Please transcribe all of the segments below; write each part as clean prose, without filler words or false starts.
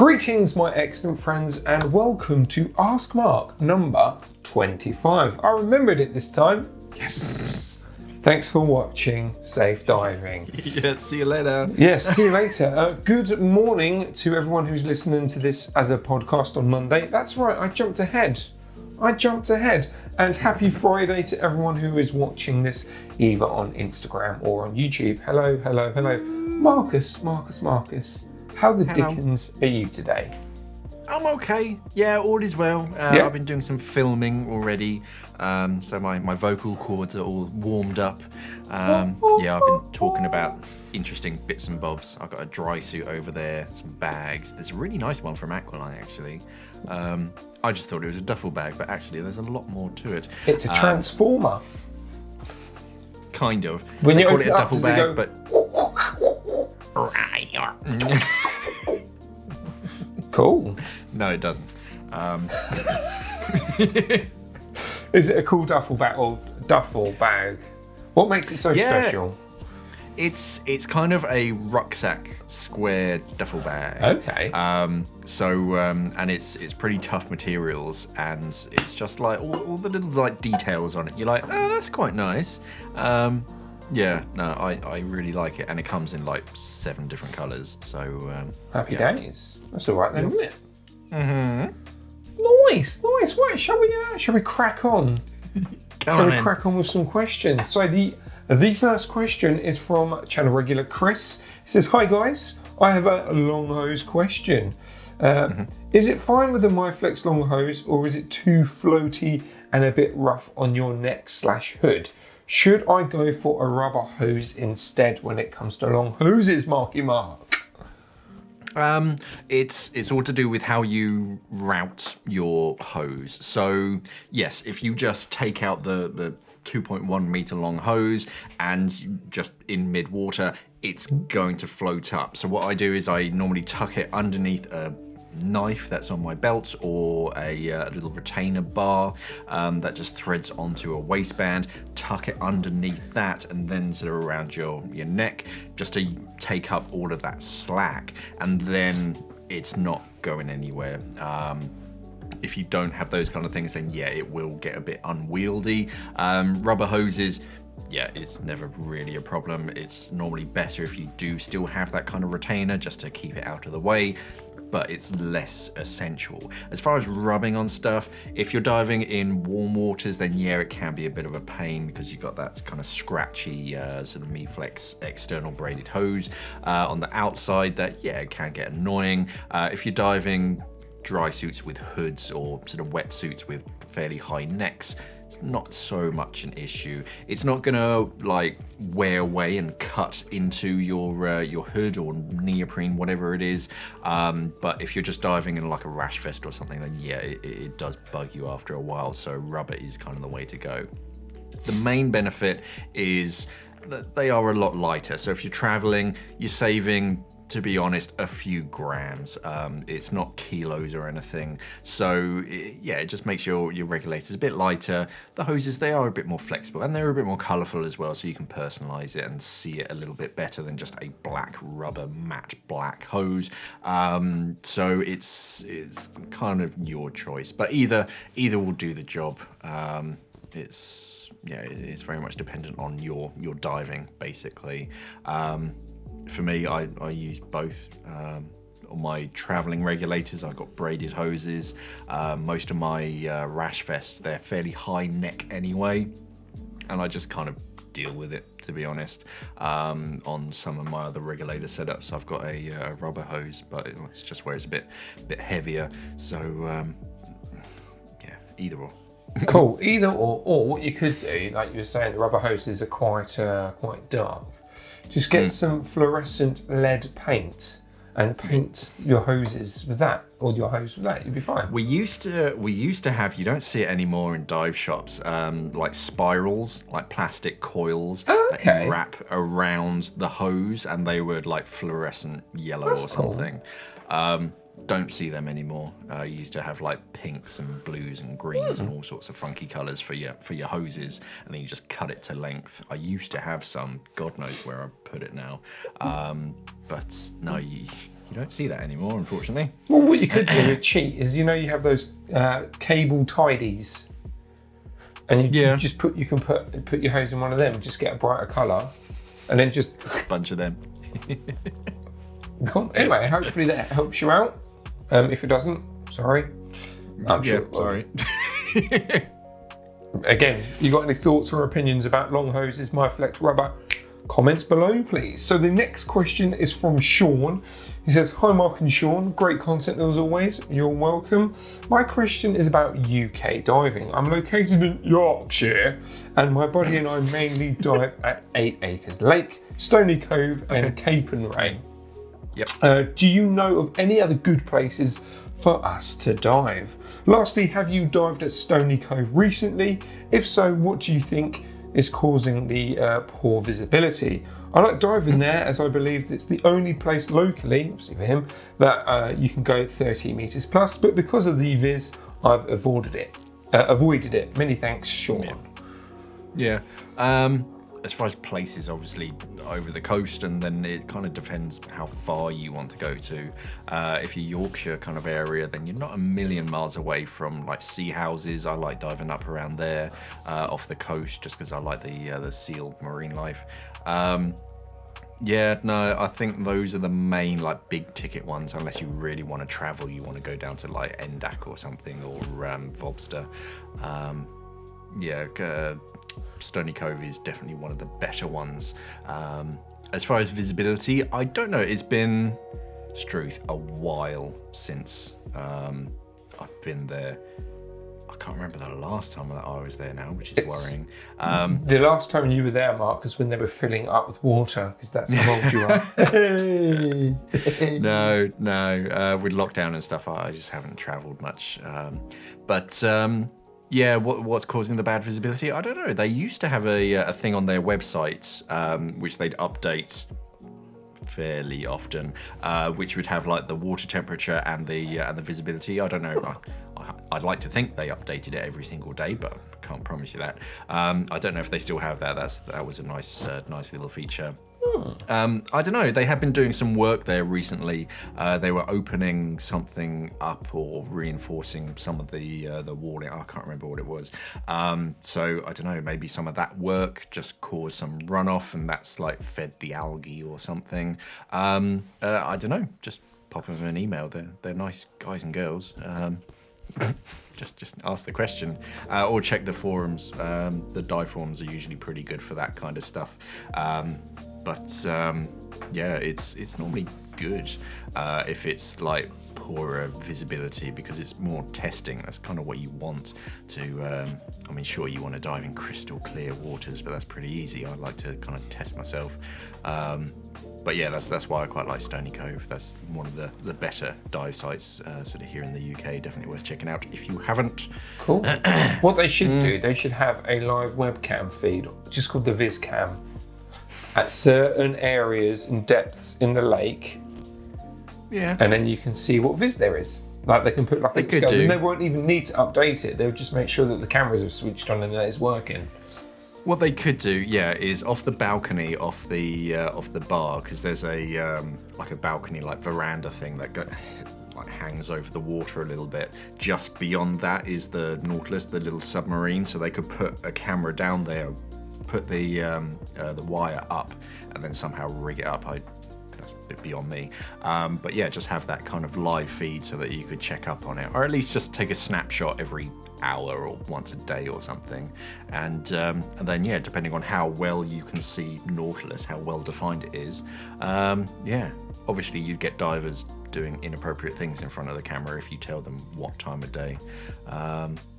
Greetings, my excellent friends, and welcome to Askmark number 25. I remembered it this time. Yes. Thanks for watching. Safe diving. Yeah, see you later. Yes, see you later. Good morning to everyone who's listening to this as a podcast on Monday. That's right, I jumped ahead. And happy Friday to everyone who is watching this either on Instagram or on YouTube. Hello. Marcus. How the dickens are you today? I'm okay. Yeah, all is well. Yeah. I've been doing some filming already, so my vocal cords are all warmed up. I've been talking about interesting bits and bobs. I've got a drysuit over there, some bags. There's a really nice one from Aqualine, actually. I just thought it was a duffel bag, but actually there's a lot more to it. It's a transformer. Kind of. When they you call open it a it up, duffel does it bag, go... but... Cool. No, it doesn't. Is it a cool duffel bag or duffel bag? What makes it so special? It's kind of a rucksack square duffel bag. Okay. And it's pretty tough materials, and it's just like all the little like details on it. You're like, oh, that's quite nice. I really like it, and it comes in like 7 different colours. So Happy days. That's all right then, isn't it? Mm-hmm. Nice. Right, shall we crack on? Crack on with some questions? So the first question is from channel regular Chris. He says, "Hi guys, I have a long hose question. Is it fine with the Milflex long hose, or is it too floaty and a bit rough on your neck/hood? Should I go for a rubber hose instead when it comes to long hoses, Marky Mark?" It's all to do with how you route your hose. So yes, if you just take out the 2.1 meter long hose and just in mid water, it's going to float up. So what I do is I normally tuck it underneath a knife that's on my belt, or a little retainer bar that just threads onto a waistband, tuck it underneath that, and then sort of around your neck, just to take up all of that slack, and then it's not going anywhere. If you don't have those kind of things, then yeah, it will get a bit unwieldy. Rubber hoses, yeah, it's never really a problem. It's normally better if you do still have that kind of retainer, just to keep it out of the way, but it's less essential. As far as rubbing on stuff, if you're diving in warm waters, then yeah, it can be a bit of a pain because you've got that kind of scratchy sort of Milflex external braided hose on the outside that, yeah, it can get annoying. If you're diving dry suits with hoods or sort of wetsuits with fairly high necks, it's not so much an issue. It's not gonna like wear away and cut into your hood or neoprene, whatever it is. But if you're just diving in like a rash vest or something, then yeah, it does bug you after a while. So rubber is kind of the way to go. The main benefit is that they are a lot lighter. So if you're traveling, you're saving, to be honest, a few grams. It's not kilos or anything. So it just makes your regulators a bit lighter. The hoses, they are a bit more flexible, and they're a bit more colorful as well, so you can personalize it and see it a little bit better than just a black rubber matte black hose. So it's kind of your choice, but either will do the job. It's very much dependent on your diving, basically. For me, I use both. On my traveling regulators, I've got braided hoses. Most of my rash vests, they're fairly high neck anyway, and I just kind of deal with it, to be honest. On some of my other regulator setups, I've got a rubber hose, but it's just where it's a bit heavier. So yeah, either or. Cool, either or what you could do, like you were saying, the rubber hoses are quite dark. Just get some fluorescent lead paint and paint your hoses with that, or your hose with that. You'll be fine. We used to have, you don't see it anymore in dive shops, like spirals, like plastic coils that you wrap around the hose, and they were like fluorescent yellow or something. Cool. Don't see them anymore. You used to have like pinks and blues and greens and all sorts of funky colours for your hoses, and then you just cut it to length. I used to have some. God knows where I put it now. But no, You don't see that anymore, unfortunately. Well, what you could do to cheat is, you have those cable tidies, and you can put your hose in one of them, just get a brighter colour, and then just a bunch of them. Cool. Anyway, hopefully that helps you out. If it doesn't, sorry. I'm sure. Sorry. Again, you got any thoughts or opinions about long hoses, Milflex rubber? Comments below, please. So the next question is from Sean. He says, "Hi Mark and Sean, great content as always. You're welcome. My question is about UK diving. I'm located in Yorkshire, and my buddy and I mainly dive at 8 Acres Lake, Stony Cove, and Capernwray. Yep. Do you know of any other good places for us to dive? Lastly, have you dived at Stony Cove recently? If so, what do you think is causing the poor visibility? I like diving there as I believe it's the only place locally, obviously for him, that you can go 30 metres plus, but because of the viz, I've avoided it. Many thanks, Sean." Yeah. As far as places, obviously over the coast, and then it kind of depends how far you want to go to. If you're Yorkshire kind of area, then you're not a million miles away from like sea houses. I like diving up around there off the coast just because I like the seal marine life. Yeah, no, I think those are the main like big ticket ones, unless you really want to travel. You want to go down to like Endak or something, or Vobster. Stony Cove is definitely one of the better ones. As far as visibility, I don't know. It's been, Struth, a while since I've been there. I can't remember the last time that I was there now, which is worrying. The last time you were there, Mark, was when they were filling up with water, because that's how old you are. No. With lockdown and stuff, I just haven't travelled much. Yeah, what's causing the bad visibility? I don't know. They used to have a thing on their website, which they'd update fairly often, which would have like the water temperature and the visibility. I don't know. I'd like to think they updated it every single day, but I can't promise you that. I don't know if they still have that. That was a nice little feature. I don't know. They have been doing some work there recently. They were opening something up or reinforcing some of the walling. I can't remember what it was. So I don't know. Maybe some of that work just caused some runoff, and that's like fed the algae or something. I don't know. Just pop them an email. They're nice guys and girls. Just ask the question, or check the forums. The dive forums are usually pretty good for that kind of stuff. Yeah, it's normally good if it's like poorer visibility, because it's more testing. That's kind of what you want to. I mean, sure, you want to dive in crystal clear waters, but that's pretty easy. I like to kind of test myself. But yeah, that's why I quite like Stony Cove. That's one of the better dive sites sort of here in the UK. Definitely worth checking out if you haven't. Cool. What they should do, they should have a live webcam feed, just called the Viz Cam, at certain areas and depths in the lake. Yeah. And then you can see what viz there is. Like they can put like a scale, and they won't even need to update it. They'll just make sure that the cameras are switched on and that it's working. What they could do, yeah, is off the balcony, off the bar, because there's a like a balcony, like veranda thing that like hangs over the water a little bit. Just beyond that is the Nautilus, the little submarine. So they could put a camera down there, put the wire up, and then somehow rig it up. That's a bit beyond me. But yeah, just have that kind of live feed so that you could check up on it, or at least just take a snapshot every hour or once a day or something. And then yeah, depending on how well you can see Nautilus, how well defined it is, yeah, obviously you'd get divers doing inappropriate things in front of the camera if you tell them what time of day.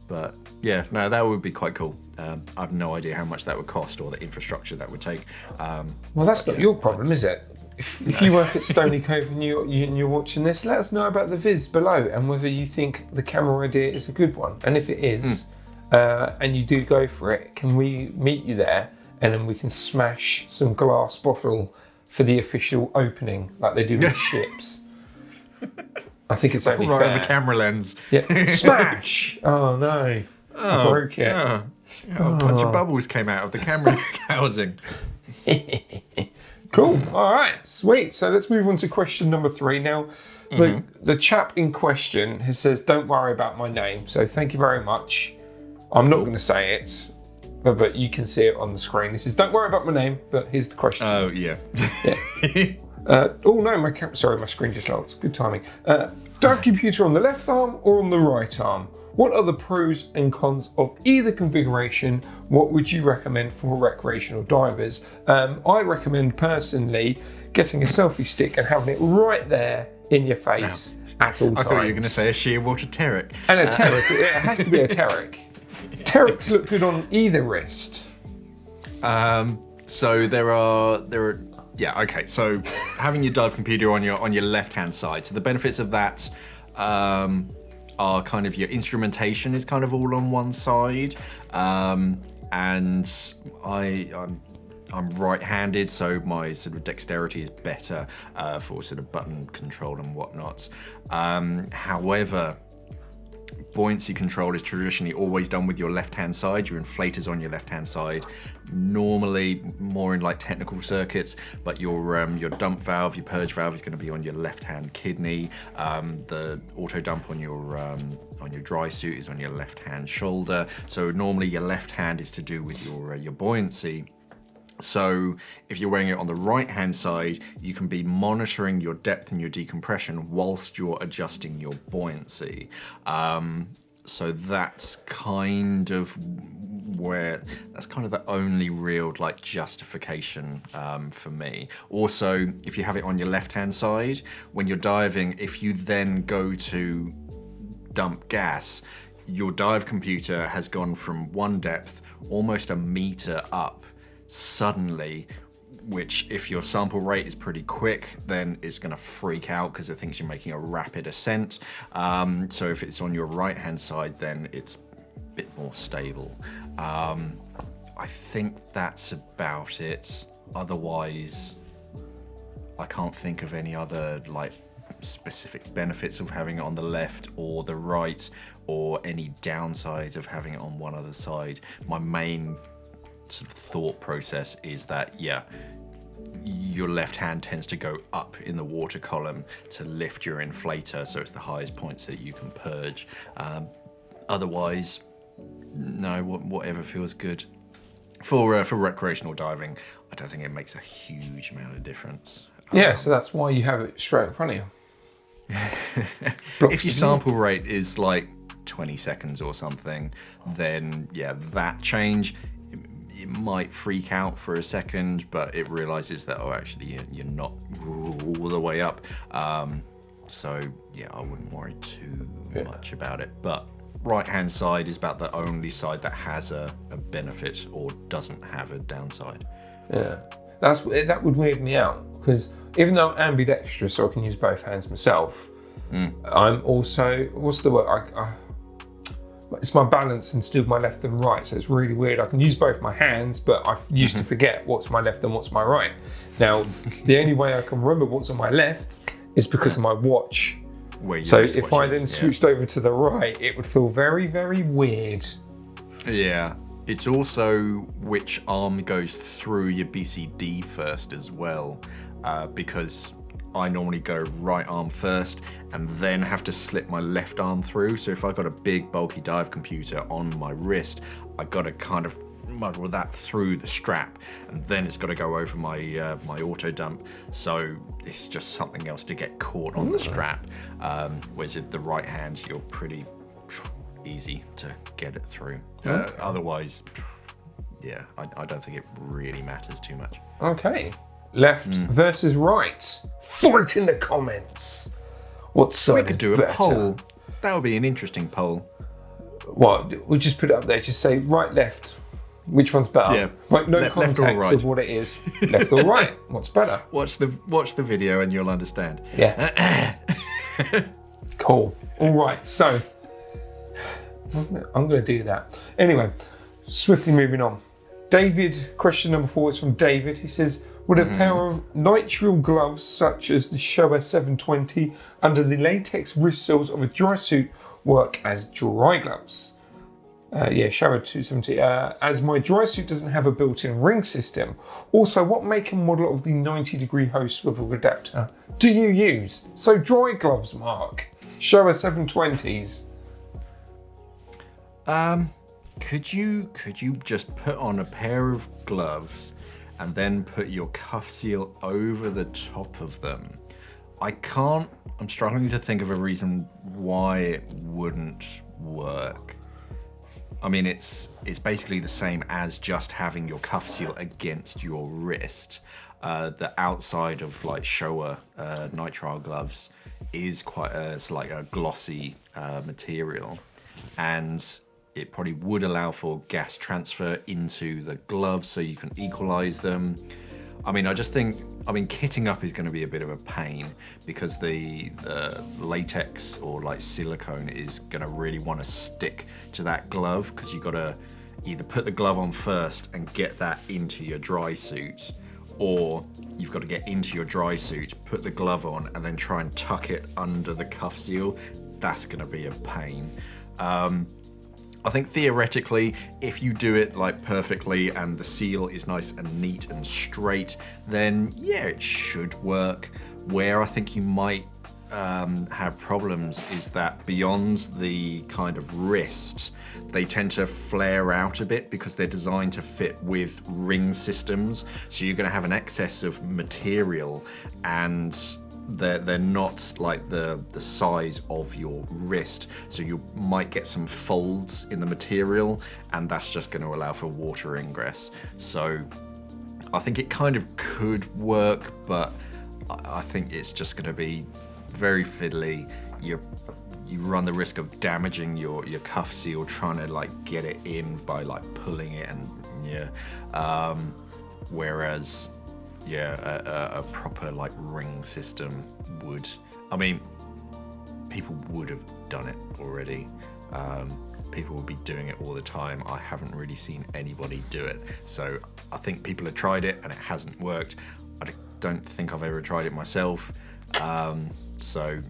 But yeah, no, that would be quite cool. I have no idea how much that would cost or the infrastructure that would take. Well, that's not your problem, is it? If you work at Stony Cove and you're watching this, let us know about the viz below and whether you think the camera idea is a good one. And if it is, and you do go for it, can we meet you there, and then we can smash some glass bottle for the official opening like they do with ships. I think it's only fair. On the camera lens. Yeah. Smash! Oh no. I broke it. A bunch of bubbles came out of the camera housing. Cool. All right. Sweet. So let's move on to question number 3. Now, the chap in question says, don't worry about my name. So thank you very much. I'm not going to say it, but you can see it on the screen. He says, don't worry about my name, but here's the question. Oh, yeah. Oh, no, my screen just locked. Good timing. Dive computer on the left arm or on the right arm? What are the pros and cons of either configuration? What would you recommend for recreational divers? I recommend personally getting a selfie stick and having it right there in your face at all times. I thought you were going to say a shearwater Terric. And a Terric, it has to be a Terric. Terrics look good on either wrist. So there are. Yeah, okay. So having your dive computer on your left-hand side. So the benefits of that are kind of your instrumentation is kind of all on one side, and I'm right-handed, so my sort of dexterity is better for sort of button control and whatnot. However, buoyancy control is traditionally always done with your left-hand side. Your inflator's on your left-hand side, normally more in like technical circuits, but your dump valve, your purge valve is going to be on your left-hand kidney. The auto dump on your dry suit is on your left-hand shoulder. So normally your left hand is to do with your buoyancy. So if you're wearing it on the right-hand side, you can be monitoring your depth and your decompression whilst you're adjusting your buoyancy. So that's kind of the only real like justification for me. Also, if you have it on your left-hand side, when you're diving, if you then go to dump gas, your dive computer has gone from one depth almost a meter up suddenly, which if your sample rate is pretty quick, then it's going to freak out because it thinks you're making a rapid ascent. So if it's on your right hand side, then it's a bit more stable. I think that's about it. Otherwise, I can't think of any other like specific benefits of having it on the left or the right, or any downsides of having it on one other side. My main sort of thought process is that, yeah, your left hand tends to go up in the water column to lift your inflator, so it's the highest points that you can purge. Otherwise, no, whatever feels good. For recreational diving, I don't think it makes a huge amount of difference. Yeah, so that's why you have it straight in front of you. If your sample rate is like 20 seconds or something, then yeah, that change, it might freak out for a second, but it realizes that, oh, actually you're not all the way up. So yeah, I wouldn't worry too much about it. But right hand side is about the only side that has a benefit or doesn't have a downside. Yeah, that would weird me out, because even though I'm ambidextrous, so I can use both hands myself, I'm also, what's the word? It's my balance and still my left and right, so it's really weird. I can use both my hands, but I used to forget what's my left and what's my right. Now, the only way I can remember what's on my left is because of my watch. So if I then switched over to the right, it would feel very, very weird. Yeah. It's also which arm goes through your BCD first as well, because I normally go right arm first and then have to slip my left arm through. So if I've got a big bulky dive computer on my wrist, I've got to kind of muddle that through the strap, and then it's got to go over my auto dump. So it's just something else to get caught on the strap. Whereas with the right hand, you're pretty easy to get it through. Otherwise, yeah, I don't think it really matters too much. Okay. Left versus right. Throw it in the comments. What side we could do better? A poll. That would be an interesting poll. What? We'll just put it up there. Just say right, left. Which one's better? Yeah. Right, no context left or right. of what it is. Left or right? What's better? Watch the video and you'll understand. Yeah. Cool. All right. So I'm going to do that. Anyway, swiftly moving on. David, question number 4 is from David. He says, would a pair of nitrile gloves such as the Showa 720 under the latex wrist seals of a dry suit work as dry gloves? Yeah, Showa 270. As my dry suit doesn't have a built-in ring system. Also, what make and model of the 90-degree hose swivel adapter do you use? So dry gloves, Mark. Showa 720s. Could you just put on a pair of gloves and then put your cuff seal over the top of them? I'm struggling to think of a reason why it wouldn't work. I mean, it's basically the same as just having your cuff seal against your wrist. The outside of like Showa nitrile gloves is quite it's like a glossy material, and it probably would allow for gas transfer into the gloves so you can equalize them. I mean, kitting up is going to be a bit of a pain because the latex or like silicone is going to really want to stick to that glove, because you've got to either put the glove on first and get that into your dry suit, or you've got to get into your dry suit, put the glove on, and then try and tuck it under the cuff seal. That's going to be a pain. I think theoretically, if you do it like perfectly and the seal is nice and neat and straight, then yeah, it should work. Where I think you might have problems is that beyond the kind of wrist, they tend to flare out a bit because they're designed to fit with ring systems. So you're going to have an excess of material, and they're not like the size of your wrist, so you might get some folds in the material, and that's just going to allow for water ingress. So I think it kind of could work, but I think it's just going to be very fiddly. You run the risk of damaging your cuff seal trying to like get it in by like pulling it, and yeah. Whereas a proper like ring system would, I mean, people would have done it already. People would be doing it all the time. I haven't really seen anybody do it. So I think people have tried it and it hasn't worked. I don't think I've ever tried it myself. So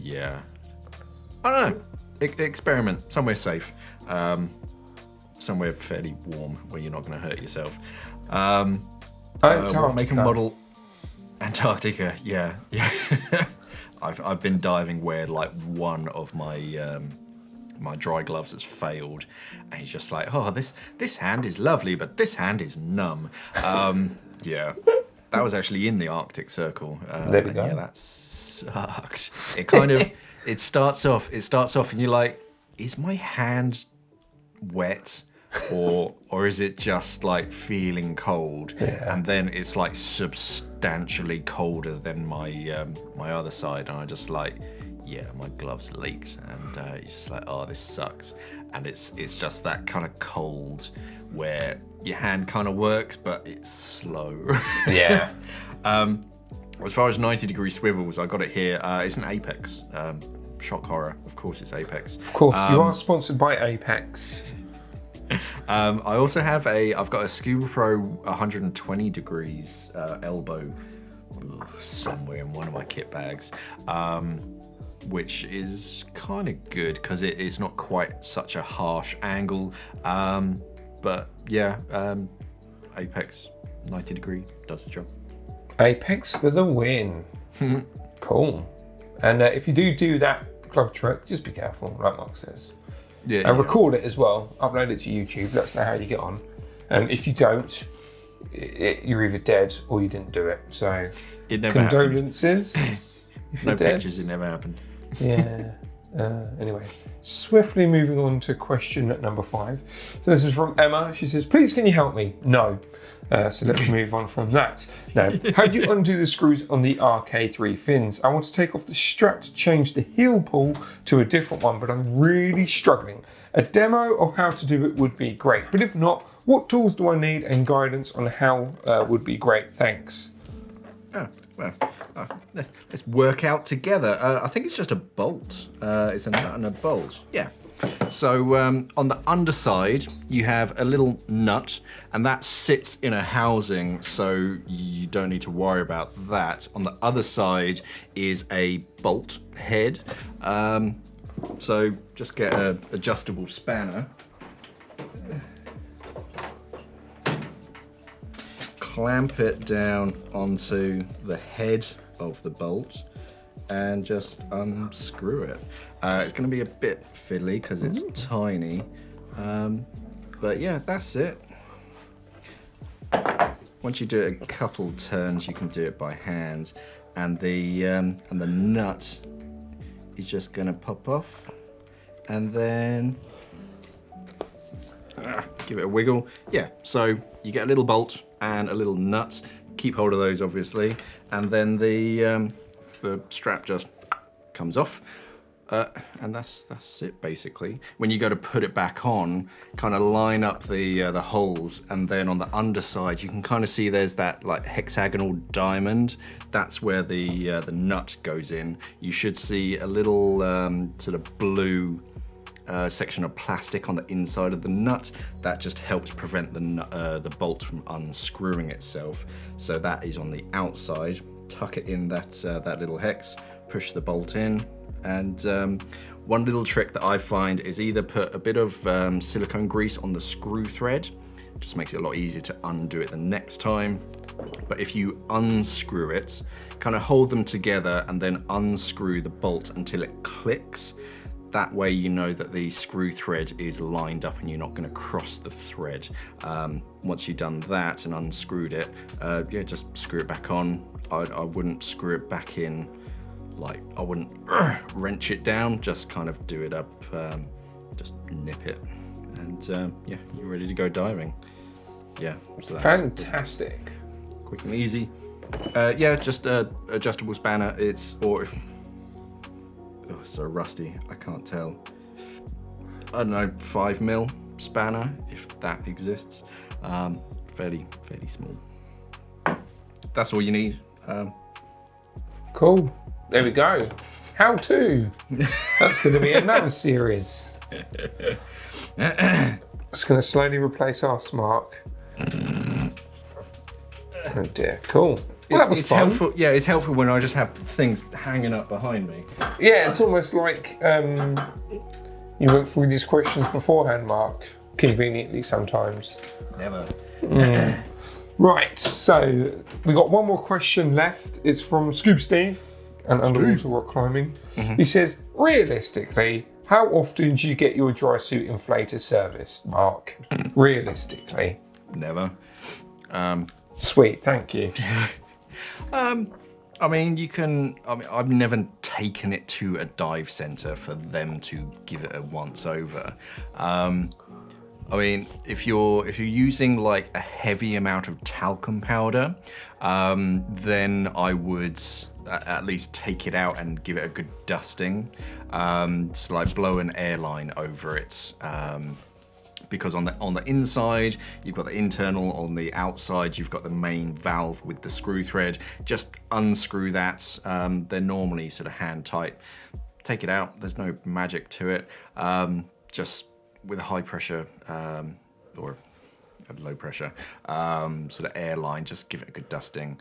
yeah, I don't know. Experiment somewhere safe, somewhere fairly warm where you're not going to hurt yourself. Make a model. Antarctica, yeah. I've been diving where like one of my my dry gloves has failed, and he's just like, oh, this hand is lovely, but this hand is numb. Yeah, that was actually in the Arctic Circle. There we go. Yeah, that sucked. It kind of it starts off, and you're like, is my hand wet? Or is it just like feeling cold? Yeah. And then it's like substantially colder than my my other side, and I just like, yeah, my gloves leaked, and it's just like, oh, this sucks. And it's just that kind of cold where your hand kind of works, but it's slow. Yeah. As far as 90-degree swivels, I got it here. It's an Apex. Shock horror, of course it's Apex. Of course, you are sponsored by Apex. I also have I've got a Scuba Pro 120 degrees elbow somewhere in one of my kit bags, which is kind of good because it's not quite such a harsh angle. But yeah, Apex 90 degree does the job. Apex for the win. Cool. And if you do that glove trick, just be careful, like Mark says. Yeah, and record it as well, upload it to YouTube, let us know how you get on. And if you don't, you're either dead or you didn't do it. So it never condolences. If no you're dead. pictures, it never happened. Yeah. Anyway, swiftly moving on to question number 5. So this is from Emma. She says, please can you help me? No. So let's move on from that. Now, how do you undo the screws on the RK3 fins? I want to take off the strap to change the heel pull to a different one, but I'm really struggling. A demo of how to do it would be great, but if not, what tools do I need, and guidance on how would be great. Thanks. Oh, well, let's work out together. I think it's just a bolt. It's a nut and a bolt. Yeah. So on the underside, you have a little nut, and that sits in a housing, so you don't need to worry about that. On the other side is a bolt head. So just get an adjustable spanner Clamp it down onto the head of the bolt and just unscrew it. It's going to be a bit fiddly because it's tiny, but yeah, that's it. Once you do it a couple turns, you can do it by hand, and the nut is just going to pop off, and then give it a wiggle. Yeah, so you get a little bolt and a little nut. Keep hold of those, obviously, and then the strap just comes off, and that's it basically. When you go to put it back on, kind of line up the holes, and then on the underside you can kind of see there's that like hexagonal diamond. That's where the nut goes in. You should see a little sort of blue section of plastic on the inside of the nut. That just helps prevent the bolt from unscrewing itself. So that is on the outside. Tuck it in that little hex, push the bolt in, and one little trick that I find is either put a bit of silicone grease on the screw thread, just makes it a lot easier to undo it the next time. But if you unscrew it, kind of hold them together and then unscrew the bolt until it clicks. That way you know that the screw thread is lined up and you're not going to cross the thread. Once you've done that and unscrewed it, yeah, just screw it back on. I wouldn't screw it back in, like I wouldn't wrench it down, just kind of do it up, just nip it, and yeah, you're ready to go diving. Yeah, so that's fantastic. Quick and easy. Yeah, just a adjustable spanner. It's so rusty, I can't tell. I don't know, 5mm spanner, if that exists. Fairly small. That's all you need. Cool. There we go. How to. That's going to be another series. It's going to slowly replace askmark. Oh dear. Cool. Well, that was it's fun. Helpful. Yeah, it's helpful when I just have things hanging up behind me. Yeah, it's almost like you went through these questions beforehand, Mark. Conveniently sometimes. Never. Right, so we got one more question left. It's from Scuba Steve and underwater rock climbing. He says, realistically, how often do you get your dry suit inflator serviced, Mark? Realistically. Never. Sweet, thank you. I mean, you can. I mean, I've never taken it to a dive center for them to give it a once over. I mean, if you're using like a heavy amount of talcum powder, then I would at least take it out and give it a good dusting. So like blow an airline over it. Because on the inside, you've got the internal, on the outside, you've got the main valve with the screw thread. Just unscrew that. They're normally sort of hand tight. Take it out, there's no magic to it. Just with a high pressure or a low pressure sort of airline, just give it a good dusting.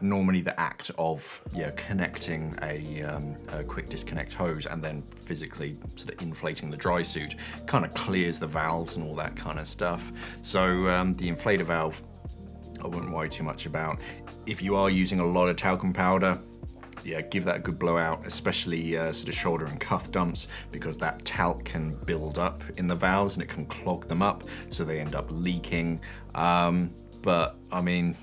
Normally the act of connecting a quick disconnect hose and then physically sort of inflating the dry suit kind of clears the valves and all that kind of stuff. So the inflator valve, I wouldn't worry too much about. If you are using a lot of talcum powder, yeah, give that a good blowout, especially sort of shoulder and cuff dumps, because that talc can build up in the valves and it can clog them up, so they end up leaking. But I mean,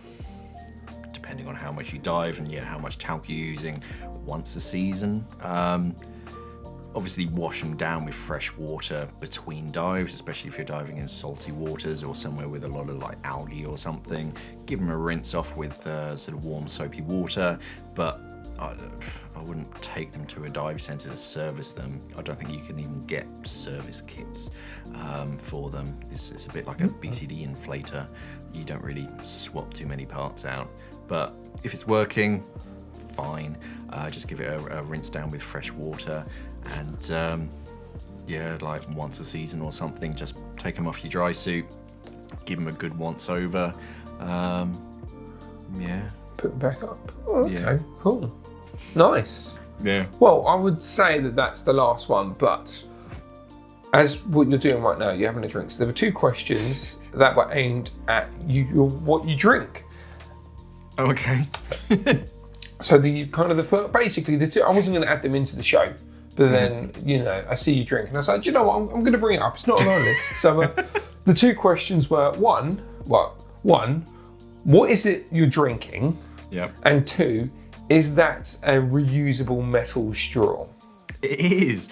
depending on how much you dive and how much talc you're using, once a season. Obviously wash them down with fresh water between dives, especially if you're diving in salty waters or somewhere with a lot of like algae or something. Give them a rinse off with sort of warm soapy water, but I wouldn't take them to a dive center to service them. I don't think you can even get service kits for them. It's a bit like a BCD inflator. You don't really swap too many parts out. But if it's working, fine. Just give it a rinse down with fresh water, and yeah, like once a season or something, just take them off your dry suit, give them a good once over. Yeah. Put them back up. Oh, okay, Yeah. Cool. Nice. Yeah. Well, I would say that that's the last one, but as what you're doing right now, you're having a drink. So there were 2 questions that were aimed at you, what you drink. Oh, okay. So basically the 2, I wasn't going to add them into the show, but then, I see you drink and I was like, do you know what, I'm going to bring it up. It's not on our list. So the 2 questions were, one, what is it you're drinking? Yeah. And 2, is that a reusable metal straw? It is.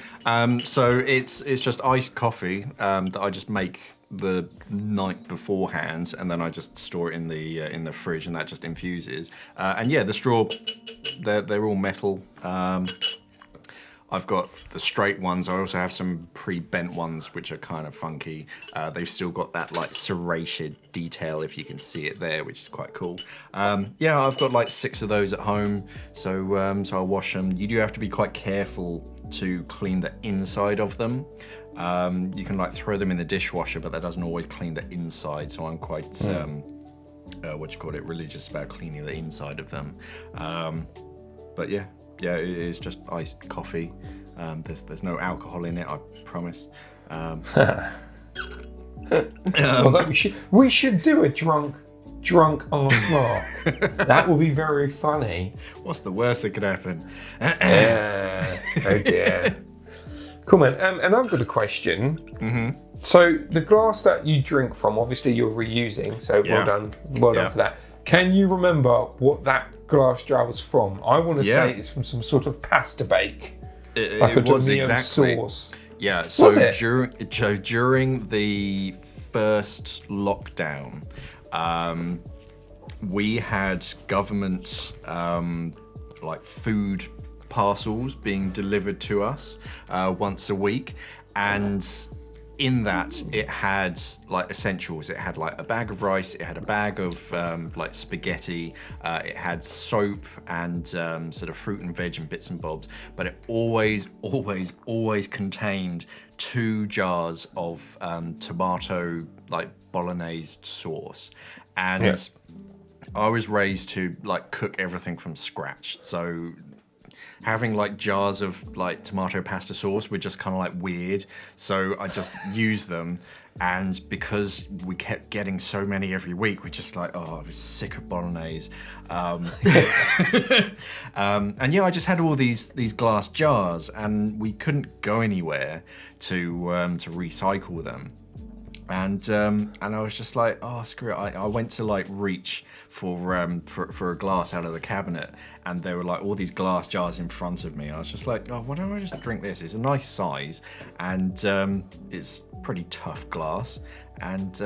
So it's just iced coffee that I just make the night beforehand, and then I just store it in the fridge, and that just infuses. And yeah, the straw, they're all metal. I've got the straight ones. I also have some pre-bent ones, which are kind of funky. They've still got that like serrated detail, if you can see it there, which is quite cool. Yeah, I've got like 6 of those at home, so I'll wash them. You do have to be quite careful to clean the inside of them. You can like throw them in the dishwasher, but that doesn't always clean the inside. So I'm quite religious about cleaning the inside of them. But yeah, it is just iced coffee. There's no alcohol in it, I promise. Well, we should do a drunk askmark. That will be very funny. What's the worst that could happen? Oh dear. Cool, man. And I've got a question. Mm-hmm. So the glass that you drink from, obviously you're reusing. So well done for that. Can you remember what that glass jar was from? I want to say it's from some sort of pasta bake. It was exactly. Sauce. Yeah. So during the first lockdown, we had government like food parcels being delivered to us once a week, and in that it had like essentials. It had like a bag of rice, it had a bag of like spaghetti, it had soap and sort of fruit and veg and bits and bobs, but it always contained 2 jars of tomato like bolognese sauce. And I was raised to like cook everything from scratch, so having like jars of like tomato pasta sauce were just kind of like weird, so I just used them. And because we kept getting so many every week, we just like, I was sick of bolognese. And yeah, I just had all these glass jars, and we couldn't go anywhere to recycle them. And I was just like, screw it. I went to like reach for a glass out of the cabinet, and there were like all these glass jars in front of me. I was just like, why don't I just drink this? It's a nice size, and it's pretty tough glass. And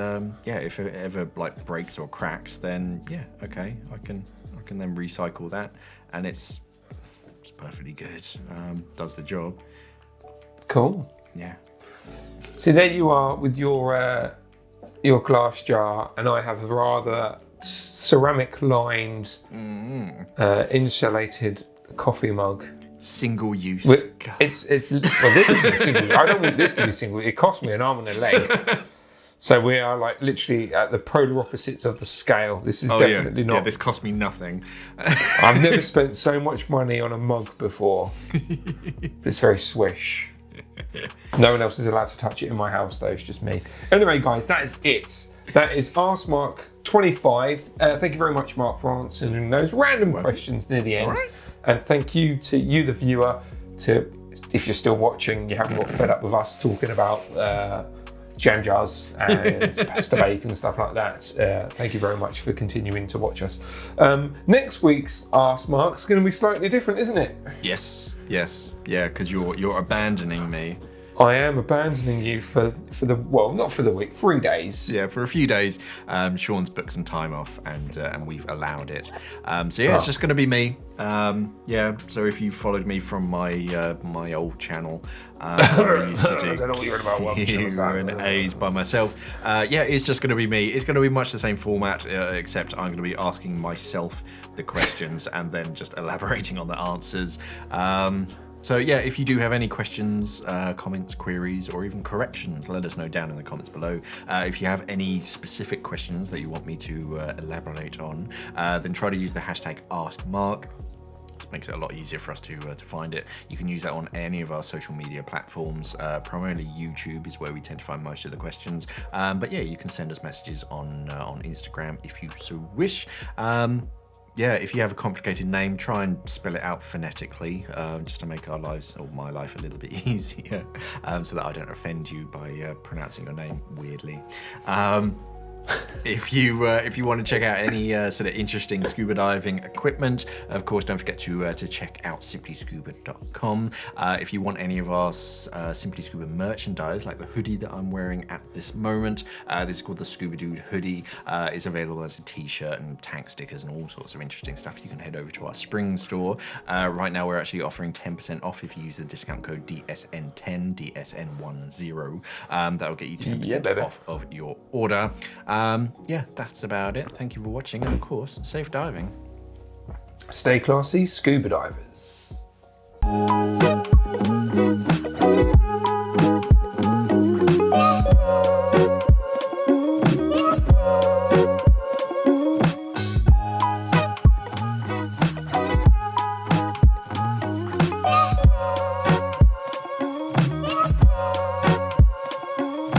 yeah, if it ever like breaks or cracks, then yeah, okay, I can then recycle that, and it's perfectly good. Does the job. Cool. Yeah. So there you are with your glass jar, and I have a rather ceramic lined insulated coffee mug. Single use. This isn't single. I don't want this to be single. It cost me an arm and a leg. So we are like literally at the polar opposites of the scale. This is definitely not. Yeah, this cost me nothing. I've never spent so much money on a mug before. It's very swish. No one else is allowed to touch it in my house, though. It's just me. Anyway, guys, that is it. That is askmark 25. Thank you very much, Mark, for answering those random questions near the end. Right. And thank you to you, the viewer, if you're still watching, you haven't got fed up with us talking about jam jars and pasta bake and stuff like that. Thank you very much for continuing to watch us. Next week's askmark's going to be slightly different, isn't it? Yes. Yeah, because you're abandoning me. I am abandoning you for not for the week, 3 days. Yeah, for a few days. Sean's booked some time off, and we've allowed it. So yeah, it's just going to be me. Yeah. So if you followed me from my old channel, I used to do I don't know what you're about. Q and A's by myself. Yeah, it's just going to be me. It's going to be much the same format, except I'm going to be asking myself the questions and then just elaborating on the answers. So yeah, if you do have any questions, comments, queries, or even corrections, let us know down in the comments below. If you have any specific questions that you want me to elaborate on, then try to use the hashtag askmark. makes it a lot easier for us to find it. You can use that on any of our social media platforms. Primarily YouTube is where we tend to find most of the questions. But yeah, you can send us messages on Instagram if you so wish. Yeah, if you have a complicated name, try and spell it out phonetically, just to make our lives, or my life, a little bit easier, so that I don't offend you by pronouncing your name weirdly. If you want to check out any sort of interesting scuba diving equipment, of course, don't forget to check out simplyscuba.com. If you want any of our Simply Scuba merchandise, like the hoodie that I'm wearing at this moment, this is called the Scuba Dude hoodie. It's available as a t-shirt and tank stickers and all sorts of interesting stuff. You can head over to our spring store. Right now, we're actually offering 10% off if you use the discount code DSN10, DSN10. That'll get you 10% off of your order. Yeah, that's about it. Thank you for watching, and of course, safe diving. Stay classy, scuba divers.